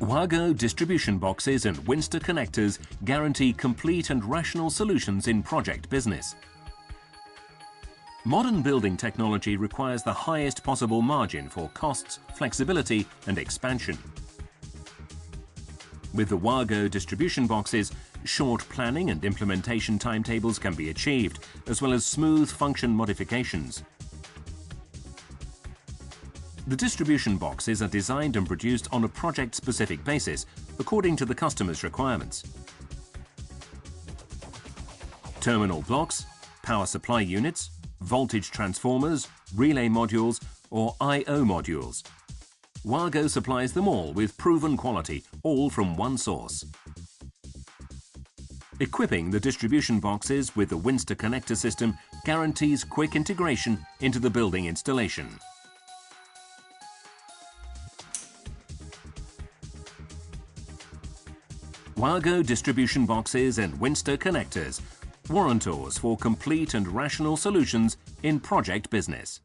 WAGO distribution boxes and Winster connectors guarantee complete and rational solutions in project business. Modern building technology requires the highest possible margin for costs, flexibility and expansion. With the WAGO distribution boxes, short planning and implementation timetables can be achieved, as well as smooth function modifications. The distribution boxes are designed and produced on a project-specific basis, according to the customer's requirements. Terminal blocks, power supply units, voltage transformers, relay modules or I/O modules. WAGO supplies them all with proven quality, all from one source. Equipping the distribution boxes with the Winster connector system guarantees quick integration into the building installation. WAGO distribution boxes and Winster connectors, warrantors for complete and rational solutions in project business.